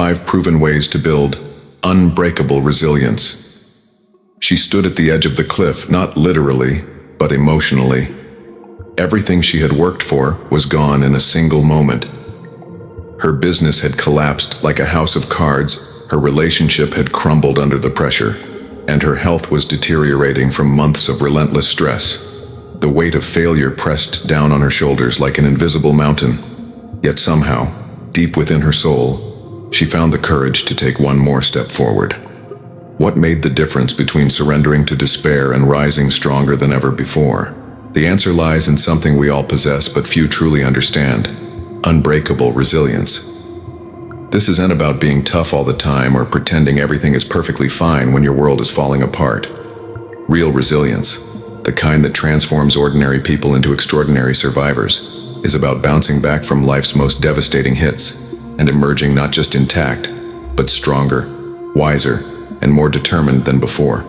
5 proven ways to build unbreakable resilience. She stood at the edge of the cliff, not literally, but emotionally. Everything she had worked for was gone in a single moment. Her business had collapsed like a house of cards, her relationship had crumbled under the pressure, and her health was deteriorating from months of relentless stress. The weight of failure pressed down on her shoulders like an invisible mountain. Yet somehow, deep within her soul, she found the courage to take one more step forward. What made the difference between surrendering to despair and rising stronger than ever before? The answer lies in something we all possess but few truly understand: unbreakable resilience. This isn't about being tough all the time or pretending everything is perfectly fine when your world is falling apart. Real resilience, the kind that transforms ordinary people into extraordinary survivors, is about bouncing back from life's most devastating hits and emerging not just intact, but stronger, wiser, and more determined than before.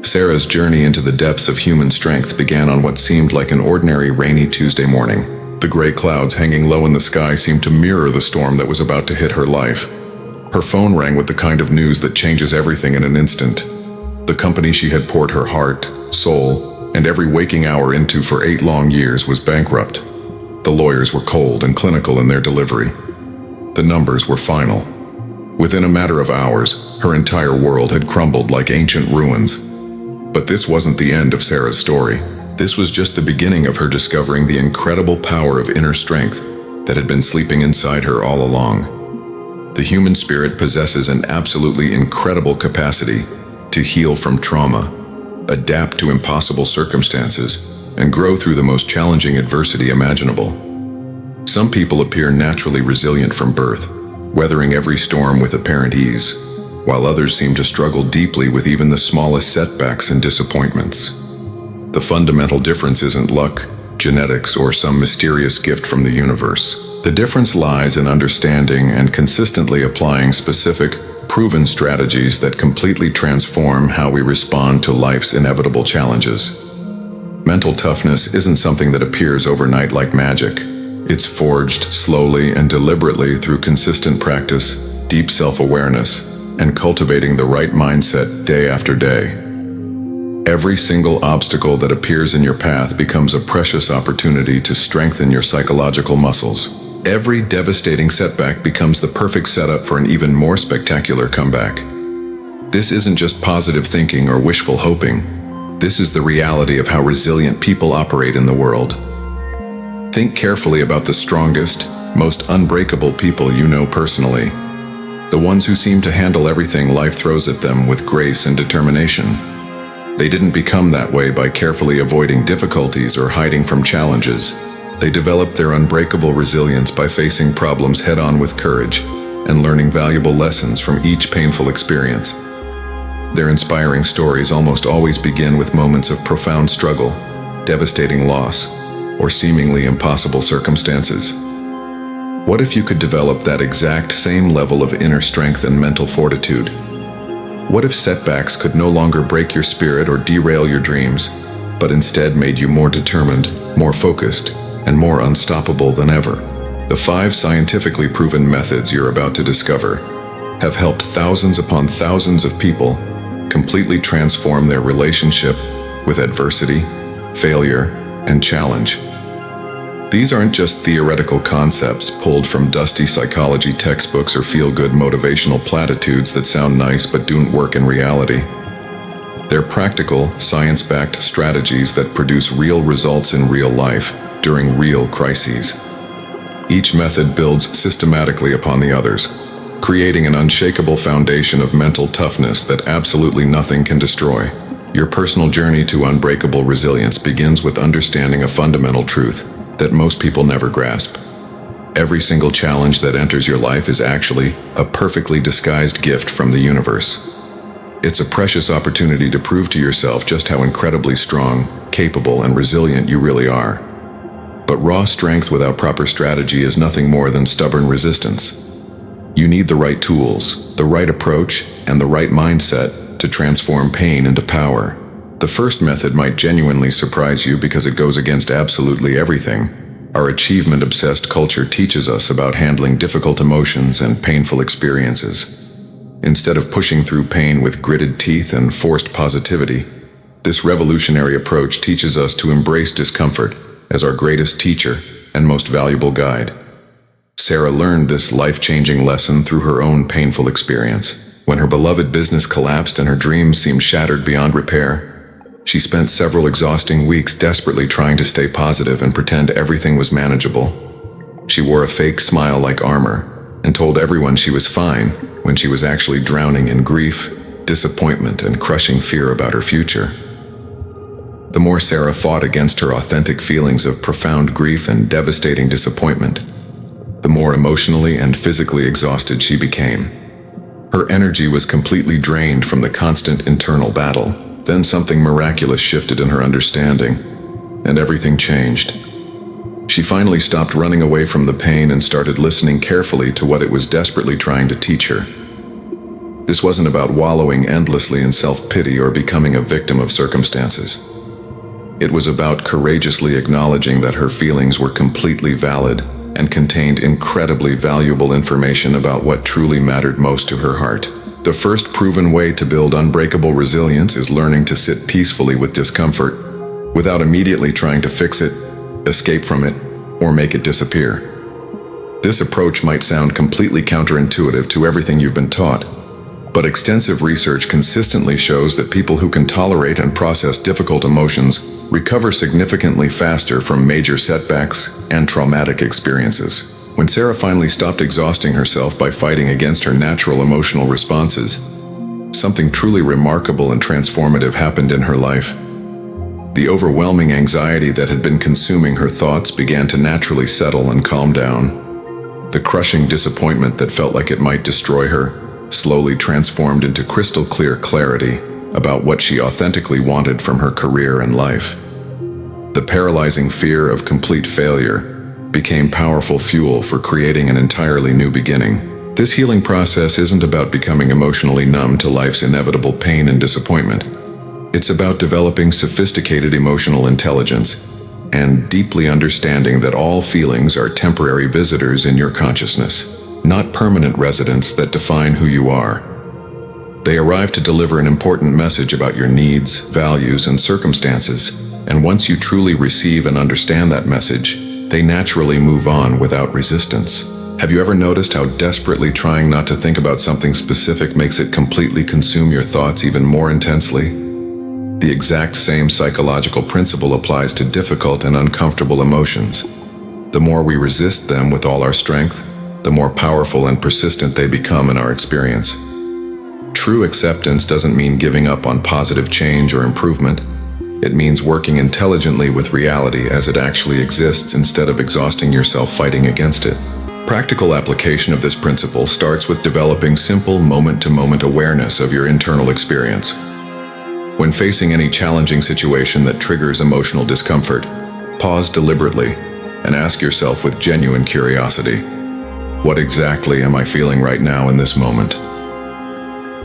Sarah's journey into the depths of human strength began on what seemed like an ordinary rainy Tuesday morning. The gray clouds hanging low in the sky seemed to mirror the storm that was about to hit her life. Her phone rang with the kind of news that changes everything in an instant. The company she had poured her heart, soul, and every waking hour into for 8 long years was bankrupt. The lawyers were cold and clinical in their delivery. The numbers were final. Within a matter of hours, her entire world had crumbled like ancient ruins. But this wasn't the end of Sarah's story. This was just the beginning of her discovering the incredible power of inner strength that had been sleeping inside her all along. The human spirit possesses an absolutely incredible capacity to heal from trauma, adapt to impossible circumstances, and grow through the most challenging adversity imaginable. Some people appear naturally resilient from birth, weathering every storm with apparent ease, while others seem to struggle deeply with even the smallest setbacks and disappointments. The fundamental difference isn't luck, genetics, or some mysterious gift from the universe. The difference lies in understanding and consistently applying specific, proven strategies that completely transform how we respond to life's inevitable challenges. Mental toughness isn't something that appears overnight like magic. It's forged slowly and deliberately through consistent practice, deep self-awareness, and cultivating the right mindset day after day. Every single obstacle that appears in your path becomes a precious opportunity to strengthen your psychological muscles. Every devastating setback becomes the perfect setup for an even more spectacular comeback. This isn't just positive thinking or wishful hoping. This is the reality of how resilient people operate in the world. Think carefully about the strongest, most unbreakable people you know personally. The ones who seem to handle everything life throws at them with grace and determination. They didn't become that way by carefully avoiding difficulties or hiding from challenges. They developed their unbreakable resilience by facing problems head-on with courage and learning valuable lessons from each painful experience. Their inspiring stories almost always begin with moments of profound struggle, devastating loss, or seemingly impossible circumstances. What if you could develop that exact same level of inner strength and mental fortitude? What if setbacks could no longer break your spirit or derail your dreams, but instead made you more determined, more focused, and more unstoppable than ever? The 5 scientifically proven methods you're about to discover have helped thousands upon thousands of people completely transform their relationship with adversity, failure, and challenge. These aren't just theoretical concepts pulled from dusty psychology textbooks or feel-good motivational platitudes that sound nice but don't work in reality. They're practical, science-backed strategies that produce real results in real life during real crises. Each method builds systematically upon the others, creating an unshakable foundation of mental toughness that absolutely nothing can destroy. Your personal journey to unbreakable resilience begins with understanding a fundamental truth that most people never grasp. Every single challenge that enters your life is actually a perfectly disguised gift from the universe. It's a precious opportunity to prove to yourself just how incredibly strong, capable, and resilient you really are. But raw strength without proper strategy is nothing more than stubborn resistance. You need the right tools, the right approach, and the right mindset to transform pain into power. The first method might genuinely surprise you because it goes against absolutely everything our achievement-obsessed culture teaches us about handling difficult emotions and painful experiences. Instead of pushing through pain with gritted teeth and forced positivity, this revolutionary approach teaches us to embrace discomfort as our greatest teacher and most valuable guide. Sarah learned this life-changing lesson through her own painful experience. When her beloved business collapsed and her dreams seemed shattered beyond repair, she spent several exhausting weeks desperately trying to stay positive and pretend everything was manageable. She wore a fake smile like armor and told everyone she was fine when she was actually drowning in grief, disappointment, and crushing fear about her future. The more Sarah fought against her authentic feelings of profound grief and devastating disappointment, the more emotionally and physically exhausted she became. Her energy was completely drained from the constant internal battle. Then something miraculous shifted in her understanding, and everything changed. She finally stopped running away from the pain and started listening carefully to what it was desperately trying to teach her. This wasn't about wallowing endlessly in self-pity or becoming a victim of circumstances. It was about courageously acknowledging that her feelings were completely valid and contained incredibly valuable information about what truly mattered most to her heart. The first proven way to build unbreakable resilience is learning to sit peacefully with discomfort, without immediately trying to fix it, escape from it, or make it disappear. This approach might sound completely counterintuitive to everything you've been taught, but extensive research consistently shows that people who can tolerate and process difficult emotions recover significantly faster from major setbacks and traumatic experiences. When Sarah finally stopped exhausting herself by fighting against her natural emotional responses, something truly remarkable and transformative happened in her life. The overwhelming anxiety that had been consuming her thoughts began to naturally settle and calm down. The crushing disappointment that felt like it might destroy her slowly transformed into crystal clear clarity about what she authentically wanted from her career and life. The paralyzing fear of complete failure became powerful fuel for creating an entirely new beginning. This healing process isn't about becoming emotionally numb to life's inevitable pain and disappointment. It's about developing sophisticated emotional intelligence and deeply understanding that all feelings are temporary visitors in your consciousness, not permanent residents that define who you are. They arrive to deliver an important message about your needs, values, and circumstances, and once you truly receive and understand that message, they naturally move on without resistance. Have you ever noticed how desperately trying not to think about something specific makes it completely consume your thoughts even more intensely? The exact same psychological principle applies to difficult and uncomfortable emotions. The more we resist them with all our strength, the more powerful and persistent they become in our experience. True acceptance doesn't mean giving up on positive change or improvement. It means working intelligently with reality as it actually exists instead of exhausting yourself fighting against it. Practical application of this principle starts with developing simple moment-to-moment awareness of your internal experience. When facing any challenging situation that triggers emotional discomfort, pause deliberately and ask yourself with genuine curiosity, what exactly am I feeling right now in this moment?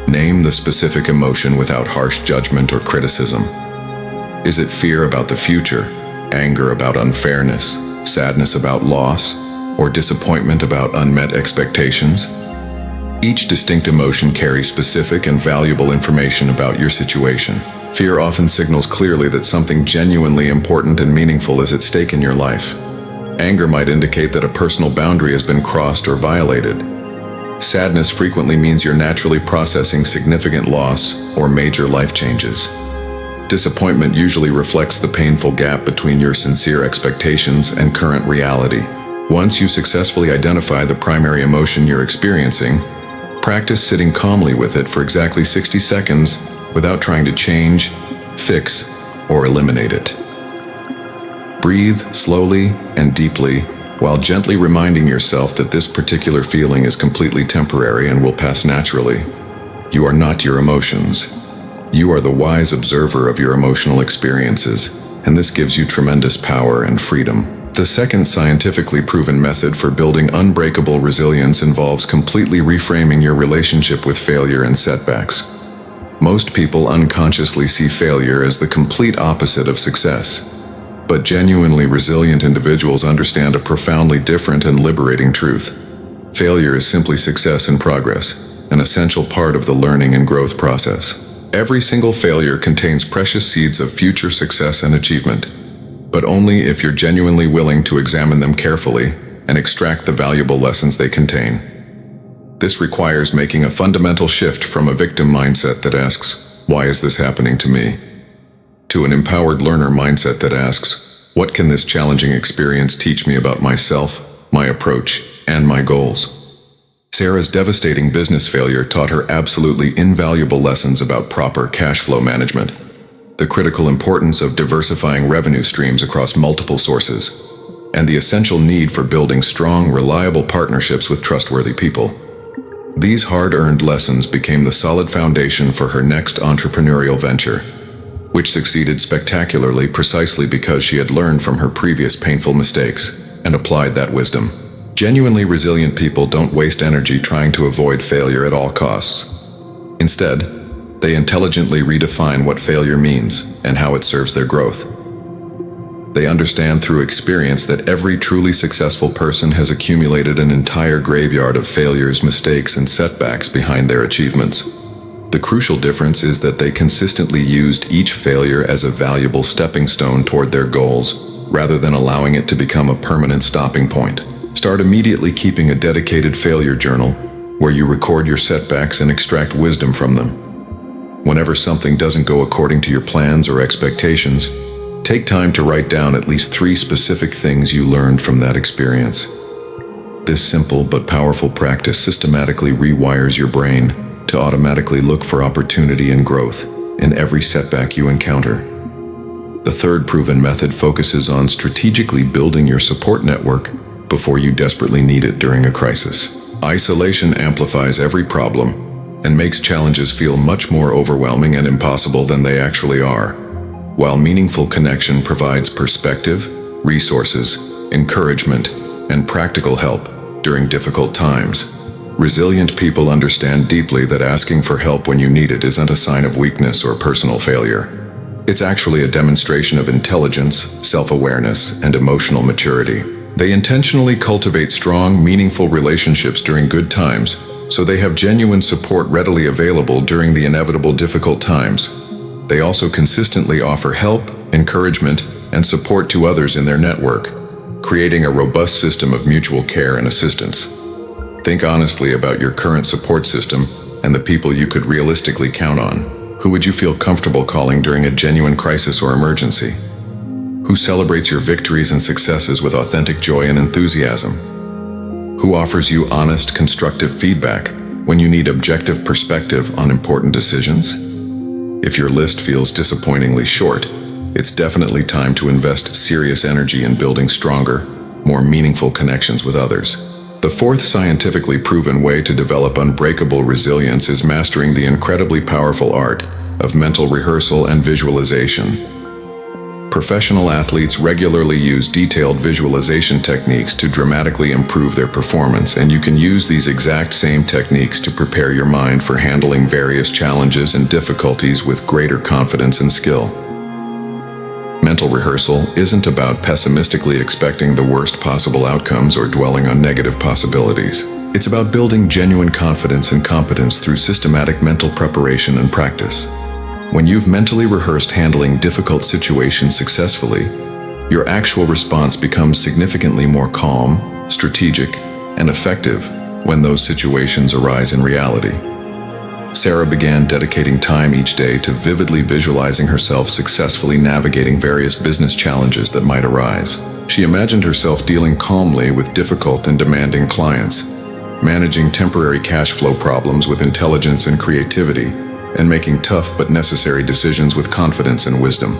Name the specific emotion without harsh judgment or criticism. Is it fear about the future, anger about unfairness, sadness about loss, or disappointment about unmet expectations? Each distinct emotion carries specific and valuable information about your situation. Fear often signals clearly that something genuinely important and meaningful is at stake in your life. Anger might indicate that a personal boundary has been crossed or violated. Sadness frequently means you're naturally processing significant loss or major life changes. Disappointment usually reflects the painful gap between your sincere expectations and current reality. Once you successfully identify the primary emotion you're experiencing, practice sitting calmly with it for exactly 60 seconds without trying to change, fix, or eliminate it. Breathe slowly and deeply while gently reminding yourself that this particular feeling is completely temporary and will pass naturally. You are not your emotions. You are the wise observer of your emotional experiences, and this gives you tremendous power and freedom. The second scientifically proven method for building unbreakable resilience involves completely reframing your relationship with failure and setbacks. Most people unconsciously see failure as the complete opposite of success. But genuinely resilient individuals understand a profoundly different and liberating truth. Failure is simply success in progress, an essential part of the learning and growth process. Every single failure contains precious seeds of future success and achievement, but only if you're genuinely willing to examine them carefully and extract the valuable lessons they contain. This requires making a fundamental shift from a victim mindset that asks, "Why is this happening to me?" to an empowered learner mindset that asks, "What can this challenging experience teach me about myself, my approach, and my goals?" Sarah's devastating business failure taught her absolutely invaluable lessons about proper cash flow management, the critical importance of diversifying revenue streams across multiple sources, and the essential need for building strong, reliable partnerships with trustworthy people. These hard-earned lessons became the solid foundation for her next entrepreneurial venture, which succeeded spectacularly precisely because she had learned from her previous painful mistakes and applied that wisdom. Genuinely resilient people don't waste energy trying to avoid failure at all costs. Instead, they intelligently redefine what failure means and how it serves their growth. They understand through experience that every truly successful person has accumulated an entire graveyard of failures, mistakes, and setbacks behind their achievements. The crucial difference is that they consistently used each failure as a valuable stepping stone toward their goals, rather than allowing it to become a permanent stopping point. Start immediately keeping a dedicated failure journal, where you record your setbacks and extract wisdom from them. Whenever something doesn't go according to your plans or expectations, take time to write down at least 3 specific things you learned from that experience. This simple but powerful practice systematically rewires your brain to automatically look for opportunity and growth in every setback you encounter. The third proven method focuses on strategically building your support network before you desperately need it during a crisis. Isolation amplifies every problem and makes challenges feel much more overwhelming and impossible than they actually are, while meaningful connection provides perspective, resources, encouragement, and practical help during difficult times. Resilient people understand deeply that asking for help when you need it isn't a sign of weakness or personal failure. It's actually a demonstration of intelligence, self-awareness, and emotional maturity. They intentionally cultivate strong, meaningful relationships during good times, so they have genuine support readily available during the inevitable difficult times. They also consistently offer help, encouragement, and support to others in their network, creating a robust system of mutual care and assistance. Think honestly about your current support system and the people you could realistically count on. Who would you feel comfortable calling during a genuine crisis or emergency? Who celebrates your victories and successes with authentic joy and enthusiasm? Who offers you honest, constructive feedback when you need objective perspective on important decisions? If your list feels disappointingly short, it's definitely time to invest serious energy in building stronger, more meaningful connections with others. The fourth scientifically proven way to develop unbreakable resilience is mastering the incredibly powerful art of mental rehearsal and visualization. Professional athletes regularly use detailed visualization techniques to dramatically improve their performance, and you can use these exact same techniques to prepare your mind for handling various challenges and difficulties with greater confidence and skill. Mental rehearsal isn't about pessimistically expecting the worst possible outcomes or dwelling on negative possibilities. It's about building genuine confidence and competence through systematic mental preparation and practice. When you've mentally rehearsed handling difficult situations successfully, your actual response becomes significantly more calm, strategic, and effective when those situations arise in reality. Sarah began dedicating time each day to vividly visualizing herself successfully navigating various business challenges that might arise. She imagined herself dealing calmly with difficult and demanding clients, managing temporary cash flow problems with intelligence and creativity, and making tough but necessary decisions with confidence and wisdom.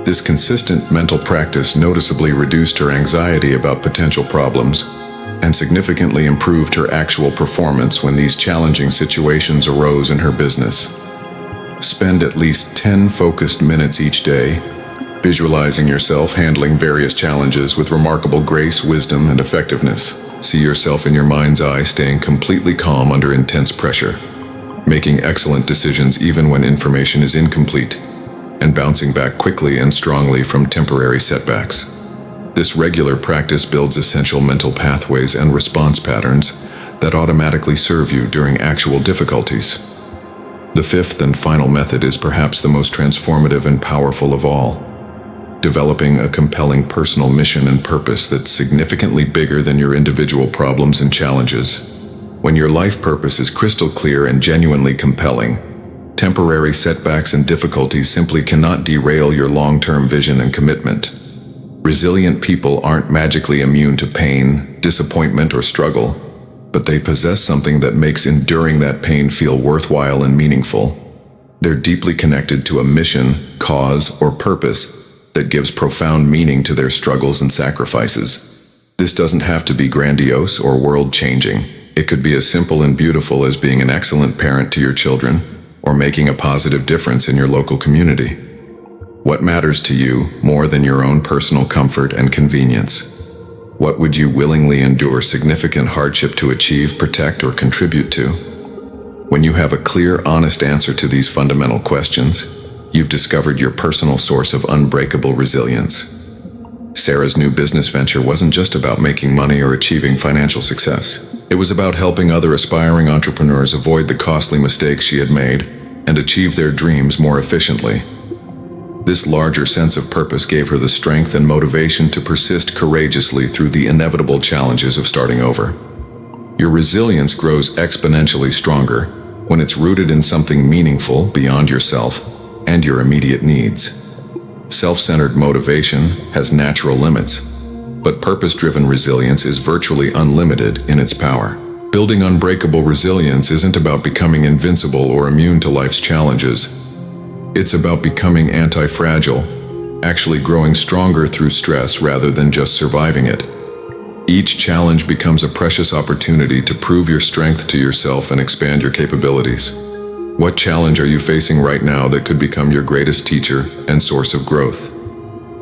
This consistent mental practice noticeably reduced her anxiety about potential problems and significantly improved her actual performance when these challenging situations arose in her business. Spend at least 10 focused minutes each day, visualizing yourself handling various challenges with remarkable grace, wisdom, and effectiveness. See yourself in your mind's eye staying completely calm under intense pressure, making excellent decisions even when information is incomplete, and bouncing back quickly and strongly from temporary setbacks. This regular practice builds essential mental pathways and response patterns that automatically serve you during actual difficulties. The fifth and final method is perhaps the most transformative and powerful of all: developing a compelling personal mission and purpose that's significantly bigger than your individual problems and challenges. When your life purpose is crystal clear and genuinely compelling, temporary setbacks and difficulties simply cannot derail your long-term vision and commitment. Resilient people aren't magically immune to pain, disappointment, or struggle, but they possess something that makes enduring that pain feel worthwhile and meaningful. They're deeply connected to a mission, cause, or purpose that gives profound meaning to their struggles and sacrifices. This doesn't have to be grandiose or world-changing. It could be as simple and beautiful as being an excellent parent to your children, or making a positive difference in your local community. What matters to you more than your own personal comfort and convenience? What would you willingly endure significant hardship to achieve, protect, or contribute to? When you have a clear, honest answer to these fundamental questions, you've discovered your personal source of unbreakable resilience. Sarah's new business venture wasn't just about making money or achieving financial success. It was about helping other aspiring entrepreneurs avoid the costly mistakes she had made and achieve their dreams more efficiently. This larger sense of purpose gave her the strength and motivation to persist courageously through the inevitable challenges of starting over. Your resilience grows exponentially stronger when it's rooted in something meaningful beyond yourself and your immediate needs. Self-centered motivation has natural limits, but purpose-driven resilience is virtually unlimited in its power. Building unbreakable resilience isn't about becoming invincible or immune to life's challenges. It's about becoming anti-fragile, actually growing stronger through stress rather than just surviving it. Each challenge becomes a precious opportunity to prove your strength to yourself and expand your capabilities. What challenge are you facing right now that could become your greatest teacher and source of growth?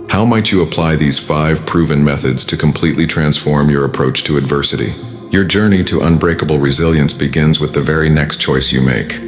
How might you apply these 5 proven methods to completely transform your approach to adversity? Your journey to unbreakable resilience begins with the very next choice you make.